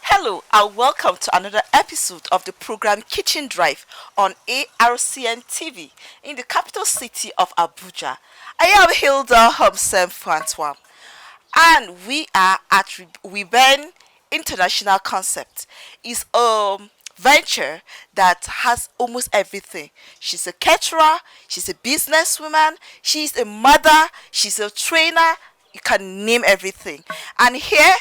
Hello and welcome to another episode of the program Kitchen Drive on ARCN TV in the capital city of Abuja. I am Hilda Homsem Francois and we are at Weben International Concept. It's a venture that has almost everything. She's a caterer, she's a businesswoman, she's a mother, she's a trainer. You can name everything. And here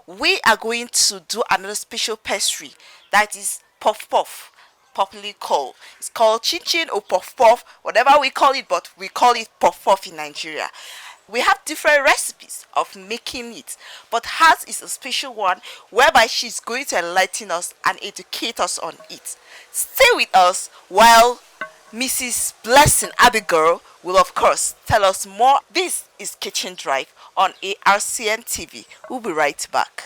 we are going to do another special pastry that is puff puff popularly called. It's called chin chin or puff puff, whatever we call it, but we call it puff puff in Nigeria. We have different recipes of making it, but hers is a special one whereby she's going to enlighten us and educate us on it. Stay with us while Mrs. Blessing Abigail will, of course, tell us more. This is Kitchen Drive on ARCN TV. We'll be right back.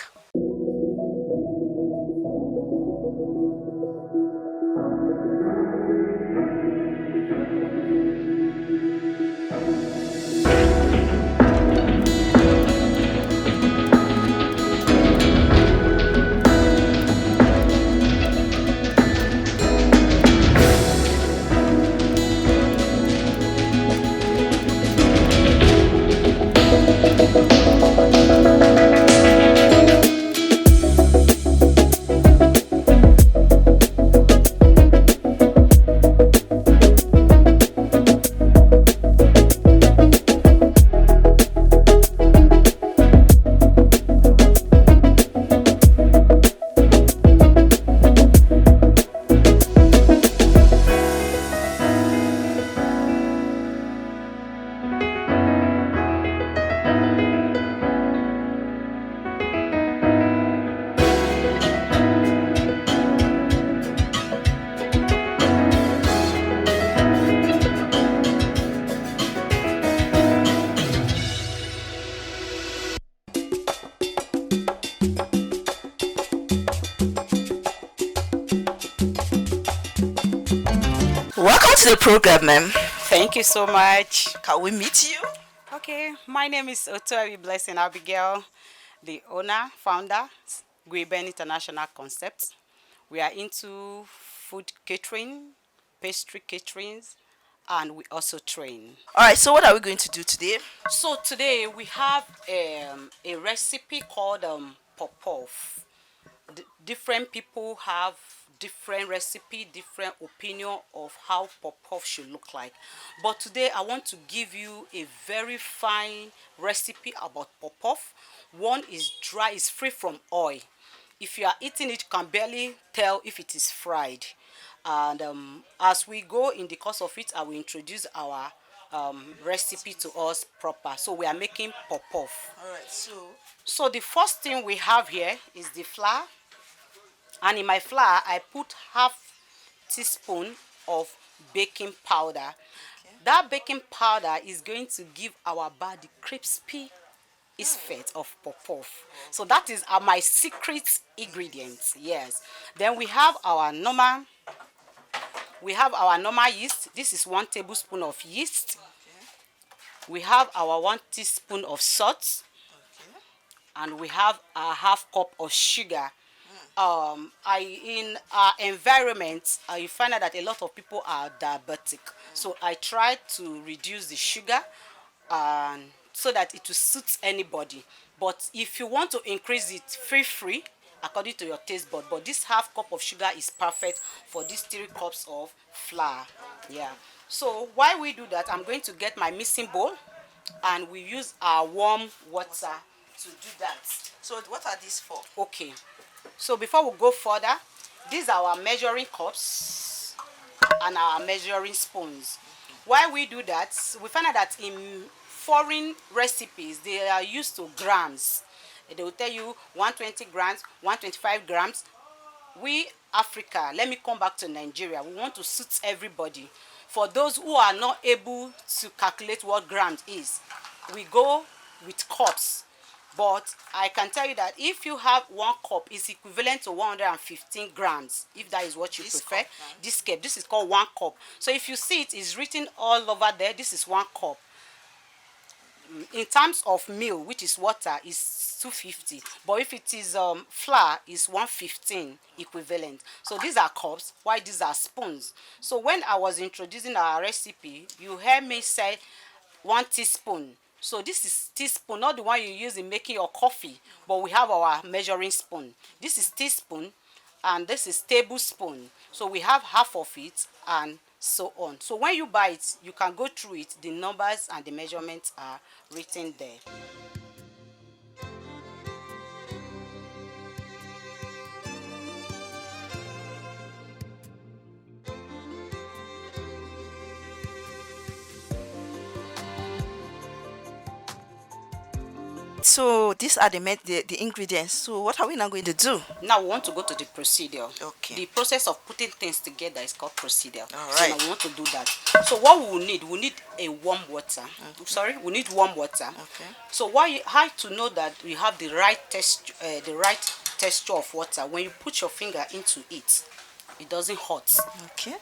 Welcome to the program, ma'am. Thank you so much. Can we meet you? Okay, my name is Otowi Blessing Abigail, the owner, founder, Guiben International Concepts. We are into food catering, pastry caterings, and we also train. All right, so what are we going to do today? So today we have a recipe called popov. Different people have different recipe, different opinion of how popov should look like. But today I want to give you a very fine recipe about popov. One is dry, is free from oil. If you are eating it, you can barely tell if it is fried. And as we go in the course of it, I will introduce our recipe to us proper. So we are making popov. All right, So the first thing we have here is the flour. And in my flour, I put half teaspoon of baking powder. okay. That baking powder is going to give our body crispy effect of popov. So that is my secret ingredients. Yes. Then we have our normal yeast. This is 1 tablespoon of yeast. Okay. We have our 1 teaspoon of salt. Okay. And we have a half cup of sugar. In our environment, you find out that a lot of people are diabetic. So I try to reduce the sugar so that it will suit anybody. But if you want to increase it, feel free according to your taste bud. But this half cup of sugar is perfect for these 3 cups of flour. Yeah. So while we do that, I'm going to get my mixing bowl and we use our warm water to do that. So what are these for? Okay. So before we go further, these are our measuring cups and our measuring spoons. While we do that, we find out that in foreign recipes, they are used to grams. They will tell you 120 grams, 125 grams. we Africa, let me come back to Nigeria, we want to suit everybody. For those who are not able to calculate what grams is, we go with cups. But I can tell you that if you have 1 cup, it's equivalent to 115 grams, if that is what you This prefer. cup now. This cup, this is called 1 cup. So if you see it is written all over there, this is 1 cup. In terms of meal, which is water, is 250, but if it is flour, is 115 equivalent. So these are cups, while these are spoons. So when I was introducing our recipe, you heard me say 1 teaspoon. So this is teaspoon, not the one you use in making your coffee, but we have our measuring spoon. This is teaspoon, and this is tablespoon. So we have half of it, and so on. So when you buy it, you can go through it. The numbers and the measurements are written there. So these are the ingredients. So what are we now going to do? Now we want to go to the procedure. Okay. The process of putting things together is called procedure. All So now right. we want to do that. So what we need a warm water. Sorry, we need warm water. Okay. So how to know that we have the right texture of water? When you put your finger into it, it doesn't hot. Okay.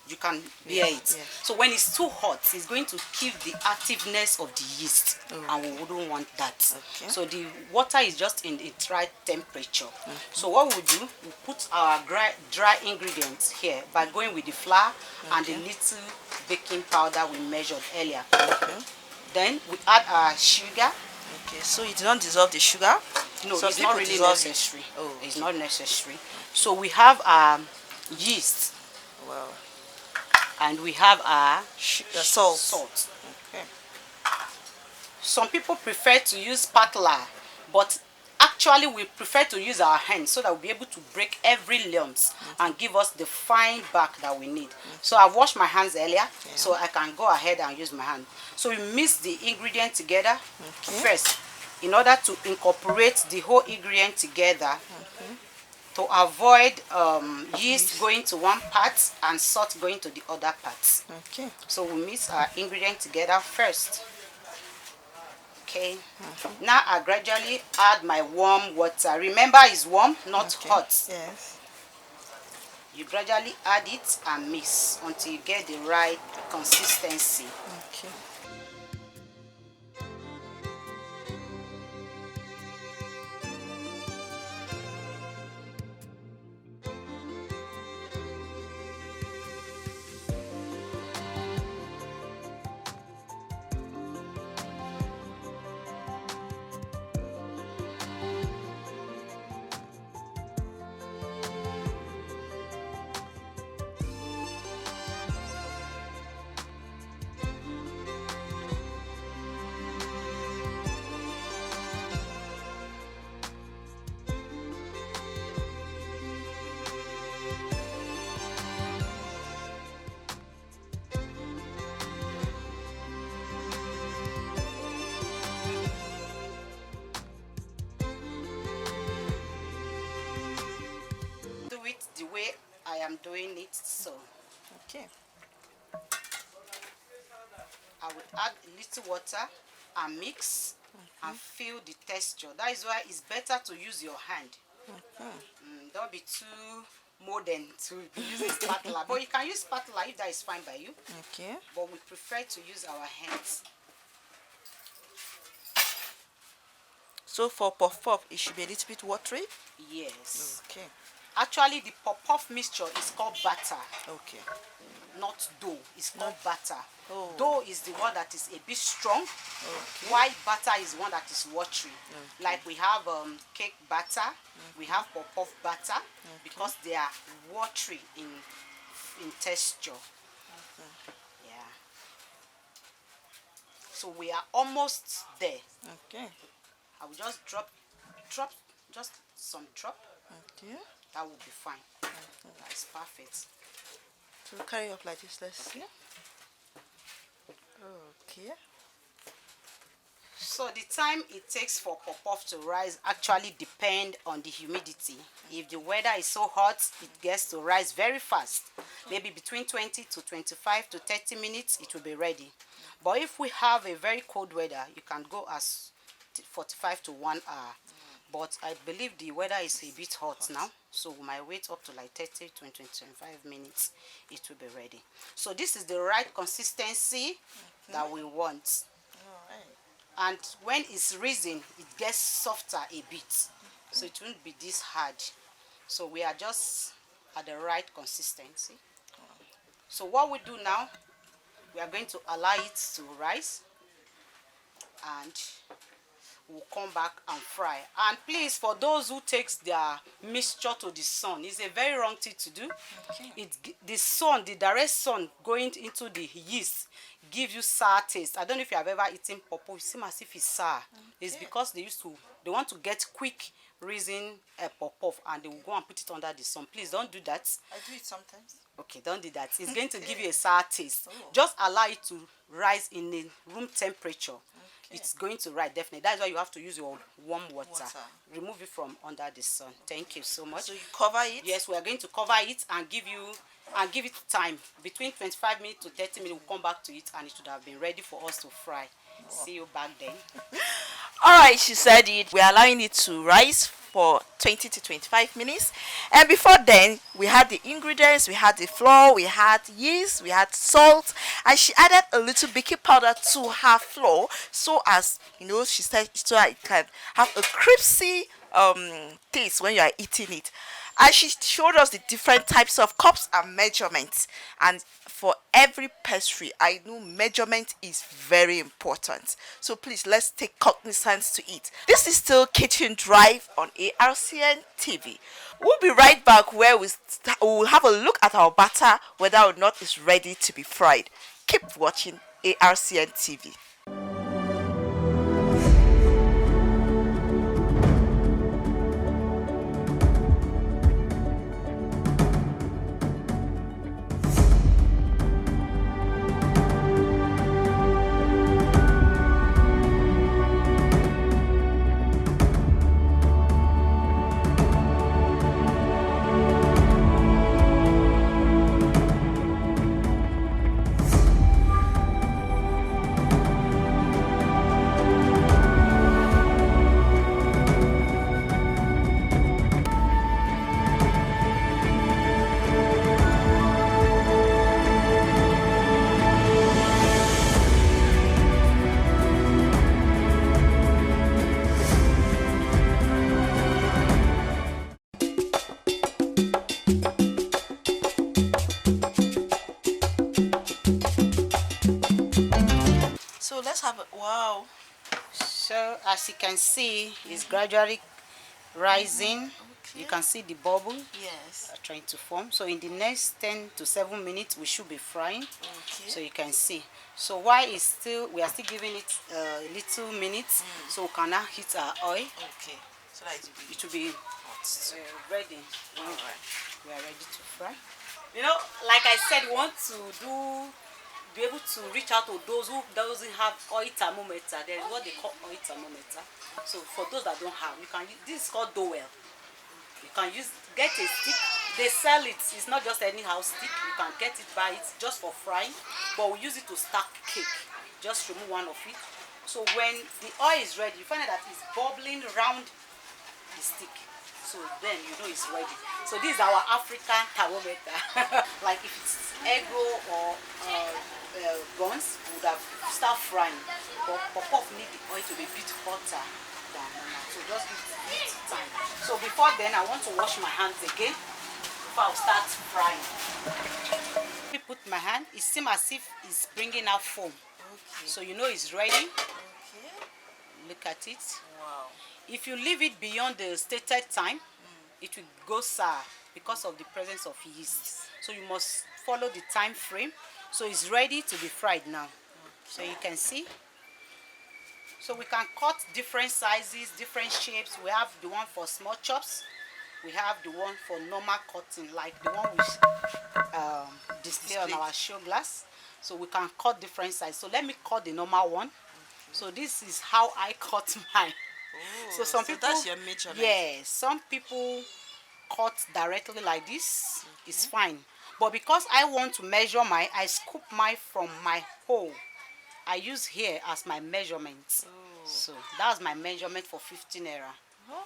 You can bear it. Yes. So when it's too hot, it's going to keep the activeness of the yeast, and we wouldn't want that. Okay. So the water is just in its right temperature. So what we do, we put our dry ingredients here by going with the flour and the little baking powder we measured earlier. Okay. Then we add our sugar. Okay. So you do not dissolve the sugar? No, Some it's not people really dissolve it. necessary. Oh, It's not necessary. So we have yeast, wow. and we have our Salt. Okay. Some people prefer to use spatula, but actually we prefer to use our hands so that we'll be able to break every lumps and give us the fine back that we need. So I've washed my hands earlier, so I can go ahead and use my hand. So we mix the ingredient together first in order to incorporate the whole ingredient together, to avoid yeast going to one part and salt going to the other parts. Okay. So we mix our ingredient together first. Okay. Now I gradually add my warm water. Remember, it's warm, not hot. Yes. You gradually add it and mix until you get the right consistency. Okay. Do it the way I am doing it. So Okay. I will add a little water and mix and feel the texture. That is why it's better to use your hand. Don't be too modern to be using spatula, but you can use spatula if that is fine by you. Okay. But we prefer to use our hands. So for puff puff, it should be a little bit watery. Yes. Okay. Actually, the puff mixture is called batter, Okay. not dough. It's called batter. Oh. Dough is the one that is a bit strong, Okay. while batter is one that is watery. Like we have cake batter, we have puff batter, because they are watery in texture. Yeah. So we are almost there. Okay. I will just drop just some drop. Okay. That will be fine. That's perfect. So carry up like this. Let's see. Okay. So the time it takes for puff to rise actually depend on the humidity. If the weather is so hot, it gets to rise very fast. Maybe between 20 to 25 to 30 minutes, it will be ready. But if we have a very cold weather, you can go as 45 to 1 hour. But I believe the weather is a bit hot now, so we might wait up to like 30 to 25 minutes. It will be ready. So this is the right consistency that we want. And when it's risen, it gets softer a bit, so it won't be this hard. So we are just at the right consistency. So what we do now, we are going to allow it to rise, and we'll come back and fry. And please, for those who takes their mixture to the sun, it's a very wrong thing to do. The sun, the direct sun going into the yeast gives you sour taste. I don't know if you have ever eaten pawpaw. It seems as if it's sour. It's because they want to get quick risen pawpaw, and they will go and put it under the sun. Please don't do that. I do it sometimes. Okay, don't do that. It's going to give you a sour taste. Just allow it to rise in the room temperature. It's going to rise, definitely. That's why you have to use your warm water. Remove it from under the sun. Thank you so much. So you cover it? Yes, we are going to cover it and give it time. Between 25 minutes to 30 minutes, we'll come back to it, and it should have been ready for us to fry. See you back then. All right, she said it. We're allowing it to rise for 20 to 25 minutes. And before then, we had the ingredients, we had the flour, we had yeast, we had salt, and she added a little baking powder to her flour, so as, she said, so it can have a crispy taste when you are eating it. And she showed us the different types of cups and measurements. And for every pastry, I know measurement is very important. So please, let's take cognizance to it. This is still Kitchen Drive on ARCN TV. We'll be right back where we'll have a look at our batter, whether or not it's ready to be fried. Keep watching ARCN TV. So let's have a wow. So as you can see, it's gradually rising. Okay. You can see the bubble Yes. trying to form. So in the next 10 to 7 minutes, we should be frying. Okay. So you can see. So while we are still giving it little minutes, so we can now heat our oil. Okay. So that It will be hot. ready. Alright. We are ready to fry. Like I said, we want to be able to reach out to those who doesn't have oil thermometer. There is what they call oil thermometer. So for those that don't have, you can use this is called dowel. You can get a stick. They sell it. It's not just anyhow stick. You can get it, buy it just for frying, but we use it to stack cake. Just remove one of it. So when the oil is ready, you find out that it's bubbling around the stick. So then you know it's ready. So this is our African thermometer. Like if it's egg roll or buns, we would have start frying. But pop need the oil to be a bit hotter than normal. So just give it time. So before then, I want to wash my hands again before I start frying. I put my hand, it seems as if it's bringing out foam. Okay. So you know it's ready. Okay. Look at it. Wow. If you leave it beyond the stated time, it will go sour because of the presence of yeast. So you must follow the time frame. So it's ready to be fried now. So you can see. So we can cut different sizes, different shapes. We have the one for small chops. We have the one for normal cutting, like the one we display on our show glass. So we can cut different sizes. So let me cut the normal one. So this is how I cut mine. So Oh, some so people, that's your measurement. yes, some people cut directly like this. It's Okay. fine. But because I want to measure mine, I scoop mine from my hole. I use here as my measurement. Oh. So that's my measurement for 15 naira. Oh,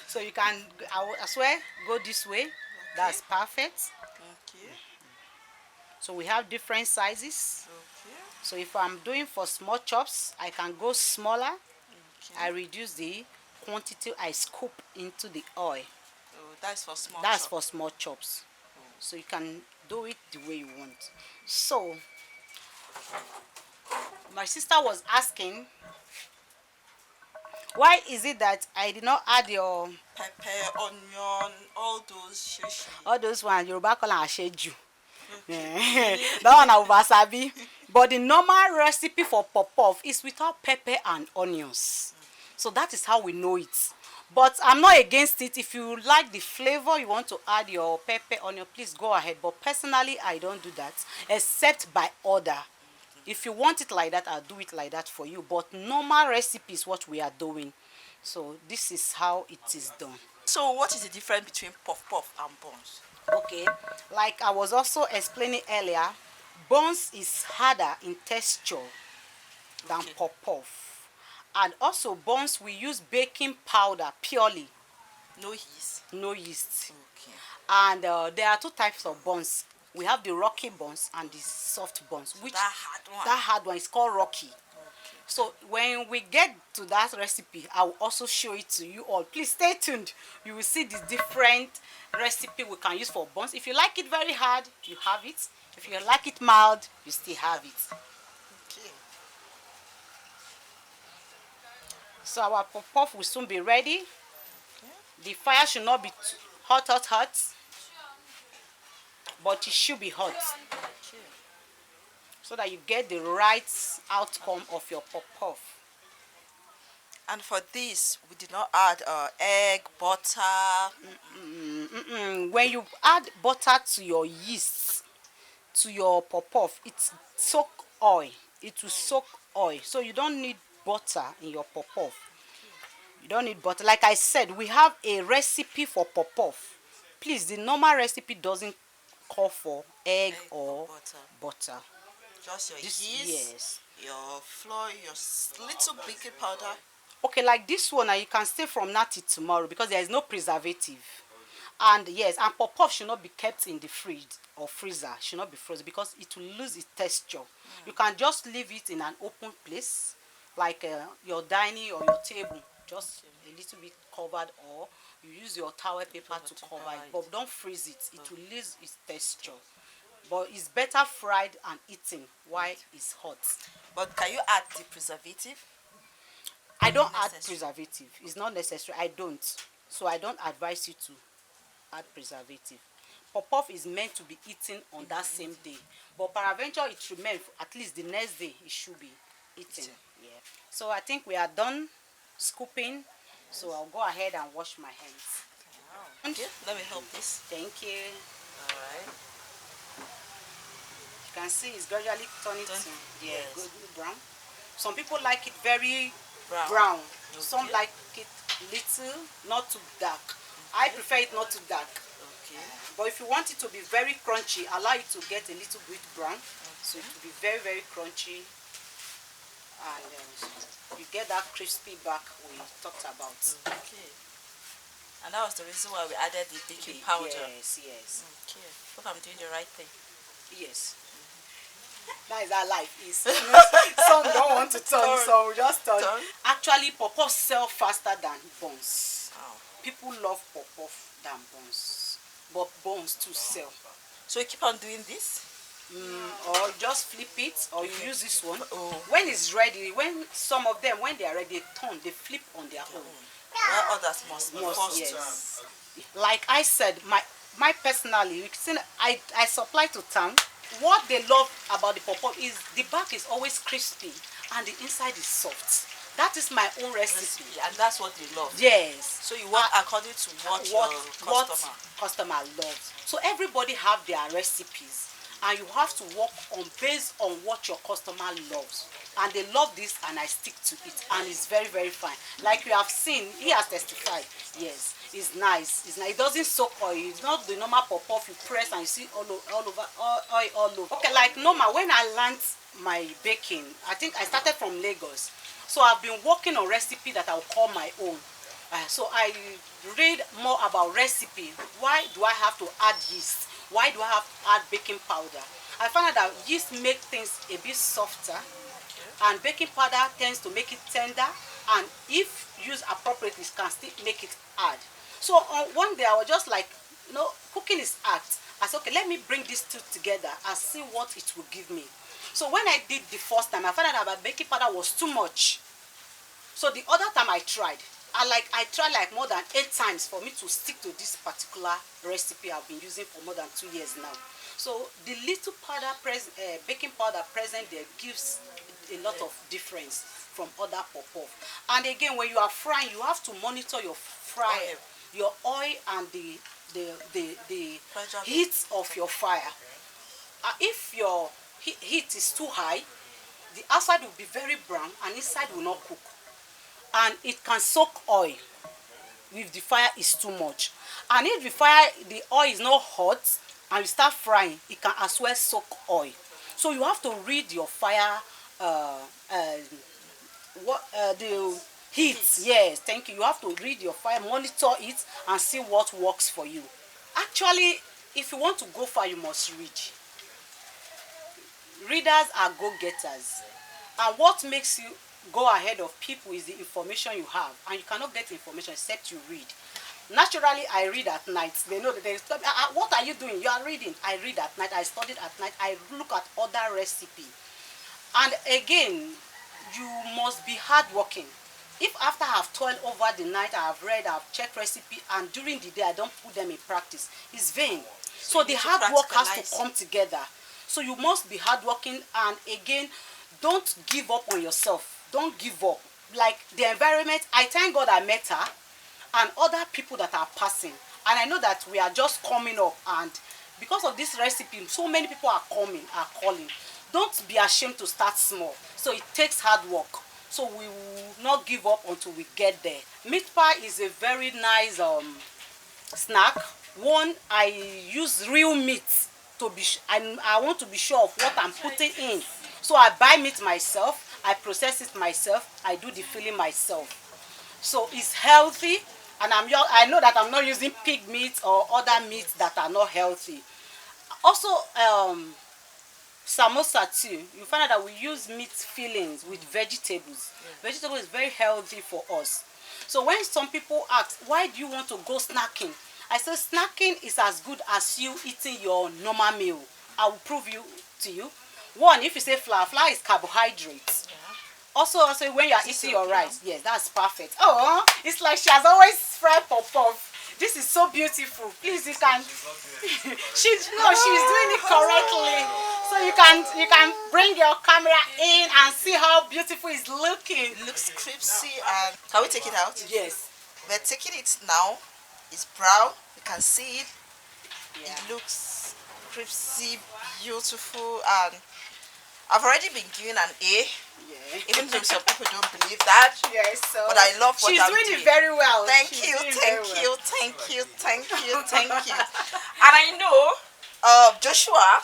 So you can, I swear, go this way. okay. That's perfect. Okay. So we have different sizes. Okay. So if I'm doing for small chops, I can go smaller. I Okay. reduce the quantity I scoop into the oil. Oh, that's for small That's chop. for small chops. Oh. So you can do it the way you want. So my sister was asking, why is it that I did not add your Pepper, onion, all those shishi. all those ones Yoruba call am asheju. Okay. That one I oversabi. But the normal recipe for pop-off is without pepper and onions. So that is how we know it. But I'm not against it. If you like the flavor, you want to add your pepper, onion, please go ahead. But personally, I don't do that except by order. If you want it like that, I'll do it like that for you. But normal recipe is what we are doing. So this is how it is done. So what is the difference between puff puff and buns? Okay, like I was also explaining earlier, buns is harder in texture than Okay. pop-off. And also buns we use baking powder purely, No yeast. no yeast. Okay. And there are two types of buns. We have the rocky buns and the soft buns. Which That hard one. that hard one is called rocky. Okay. So when we get to that recipe, I will also show it to you all. Please stay tuned. You will see the different recipe we can use for buns. If you like it very hard, you have it. If you like it mild, you still have it. Okay. So our puff will soon be ready. Okay. The fire should not be hot, hot, hot, but it should be hot Okay. so that you get the right outcome of your puff. And for this, we did not add egg, butter. When you add butter to your yeast, to your puff, it soak oil. It will soak oil. So you don't need butter in your puff. You don't need butter. Like I said, we have a recipe for puff. Please, the normal recipe doesn't call for egg or butter. Just your This, yeast, yes. your flour, your little baking powder. Okay, like this one, you can stay from now till tomorrow because there is no preservative. And yes, and puff should not be kept in the fridge or freezer. Should not be frozen because it will lose its texture. You can just leave it in an open place, like your dining or your table, just a little bit covered, or you use your towel paper to cover it. But don't freeze it. It will lose its texture. But it's better fried and eaten while it's hot. But can you add the preservative? I don't add Necessary. preservative. It's not necessary. I don't. So I don't advise you to add preservative. Puff is meant to be eaten on that same day. But peradventure it should remain at least the next day it should be eaten. Yeah. So I think we are done scooping. So I'll go ahead and wash my hands. Wow. Okay, let me help this. Thank you. Alright. You can see it's gradually turning to Yes. good brown. Some people like it very Brown. brown. Okay. Some like it little, not too dark. I prefer it not too dark. Okay. But if you want it to be very crunchy, allow it to get a little bit brown. So it will be very, very crunchy. And you get that crispy back we talked about. Okay. And that was the reason why we added the baking powder. Yes, yes. Okay. Hope I'm doing the right thing. Yes. That is how life is. Some don't want to turn, some will just turn. Actually, puff sell faster than buns. Wow. People love puff than buns, but buns too sell. So you keep on doing this? Or just flip it, or you use this one. Oh. When it's ready, when some of them, when they are ready, they turn, they flip on their own. Well, others must be Must, forced. yes. Like I said, my personally, you see, I supply to town. What they love about the puff is the back is always crispy and the inside is soft. That is my own recipe. And that's what they love. Yes. So you work according to what your customer loves. So everybody have their recipes, and you have to work on based on what your customer loves. and they love this, and I stick to it, and it's very, very fine. Like you have seen, he has testified. Yes, it's nice. It's nice. It doesn't soak oil. It's not the normal pop off you press and you see all over oil all over. Okay, like normal when I learned my baking, I think I started from Lagos, so I've been working on recipe that I'll call my own. So I read more about recipe. Why do I have to add yeast? Why do I have to add baking powder? I found out that yeast makes things a bit softer, and baking powder tends to make it tender, and if used appropriately it can still make it hard. So one day I was just like, cooking is art. I said, okay, let me bring these two together and see what it will give me. So when I did the first time, I found out that baking powder was too much. So the other time I tried, I tried like more than 8 times for me to stick to this particular recipe I've been using for more than 2 years now. So the little baking powder present there gives a lot of difference from other pop-off. And again, when you are frying, you have to monitor your fry, your oil, and the heat of your fire. If your heat is too high, the outside will be very brown and inside will not cook, and it can soak oil if the fire is too much. And if the oil is not hot and you start frying, it can as well soak oil. So you have to read your fire, the heat. Yes, thank you. You have to read your fire, monitor it, and see what works for you. Actually, if you want to go far, you must read. Readers are go-getters, and what makes you go ahead of people is the information you have, and you cannot get information except you read. Naturally, I read at night. They know that what are you doing? You are reading. I read at night. I studied at night. I look at other recipe. And again, you must be hardworking. If after I have toiled over the night, I have read, I have checked recipe, and during the day I don't put them in practice, it's vain. So the hard work has to come together. So you must be hardworking, and again, don't give up on yourself. Don't give up. Like the environment, I thank God I met her and other people that are passing. And I know that we are just coming up, and because of this recipe, so many people are coming, are calling. Don't be ashamed to start small. So it takes hard work. So we will not give up until we get there. Meat pie is a very nice snack. One, I use real meat to be. I want to be sure of what I'm putting in. So I buy meat myself. I process it myself. I do the filling myself. So it's healthy, and I know that I'm not using pig meat or other meats that are not healthy. Also, samosa too, you find out that we use meat fillings with vegetables. Vegetable is very healthy for us. So when some people ask, why do you want to go snacking? I say snacking is as good as you eating your normal meal. I will prove to you. One, if you say flour is carbohydrates. Also, when you are eating your rice, yes, that's perfect. Oh, it's like she has always fried pop-off. This is so beautiful. Please, you can. she's doing it correctly. So you can bring your camera in and see how beautiful it's looking. It looks crispy, and can we take it out? Yes. We're taking it now. It's brown. You can see it. Yeah. It looks crispy, beautiful, and I've already been given an A. Yeah. Even though some people don't believe that. Yes. So but I love what she's I'm doing it very well. Thank you. And I know Joshua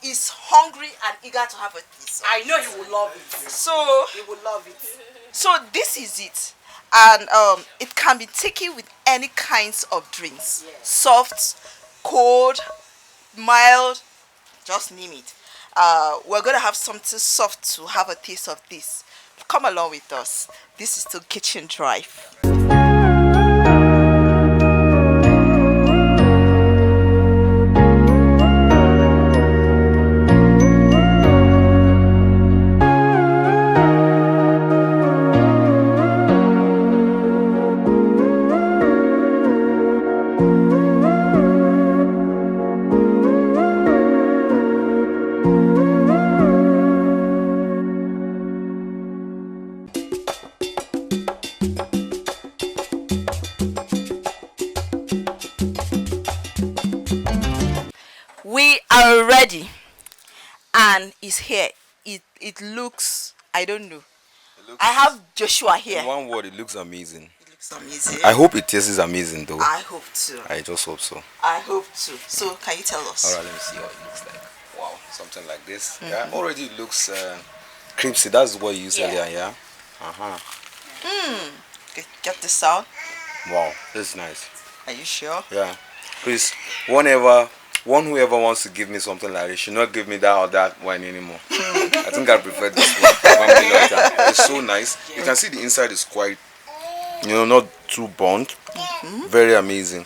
is hungry and eager to have a piece. I know he will love it. So he will love it. So this is it, and it can be taken with any kinds of drinks. Yes. Soft, cold, mild, just name it. We're going to have something soft to have a taste of this. Come along with us. This is still Kitchen Drive. We are ready, and it's here. It looks I don't know. It looks, I have Joshua here. in one word, it looks amazing. It looks amazing. I hope it tastes amazing though. I hope to. I just hope so. I hope to. So, can you tell us? Alright, let me see how it looks like. Wow, something like this. Yeah, already it looks crispy. That's what you used earlier, yeah? Uh-huh. Get the sound. Wow, this is nice. Are you sure? Yeah. Please, whoever wants to give me something like this should not give me that or that wine anymore. I think I prefer this one. It's so nice. You can see the inside is quite, not too burnt. Very amazing.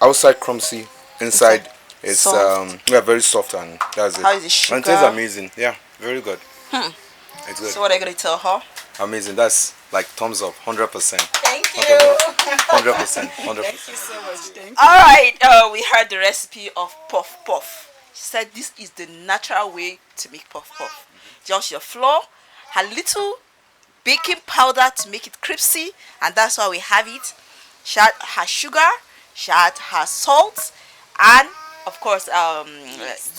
Outside crumbsy, inside it's soft. very soft, and that's it. How is the And it tastes sugar? amazing. Yeah, very good. It's good. So, what are you going to tell her? Amazing. That's like thumbs up, 100%. Thank you. 100%. 100%. Thank you so much. Thank you. All right, we heard the recipe of puff puff. She said this is the natural way to make puff puff. Just your flour, a little baking powder to make it crispy, and that's why we have it. She had her sugar, she had her salt, and of course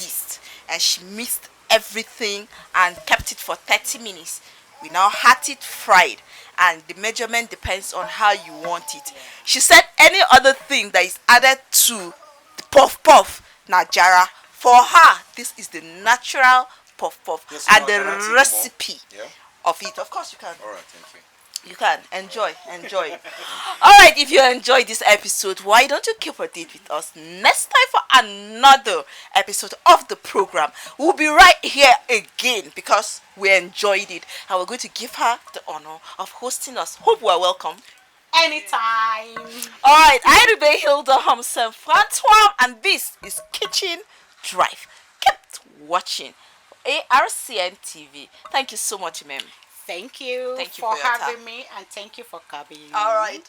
yeast. And she mixed everything and kept it for 30 minutes. We now had it fried, and the measurement depends on how you want it. She said any other thing that is added to the puff puff najara, for her this is the natural puff puff. Yes, and ma'am, can I take the more? recipe Yeah. of it. Of course you can. Alright, thank you. You can enjoy. All right, if you enjoyed this episode, why don't you keep a date with us next time for another episode of the program? We'll be right here again because we enjoyed it, and we're going to give her the honor of hosting us. Hope we're welcome. Anytime. All right, I Rebe Hilda Homsen Francois, and this is Kitchen Drive. Keep watching ARCN TV. Thank you so much, ma'am. Thank you, Thank you for for your having time. me, and thank you for coming. All right.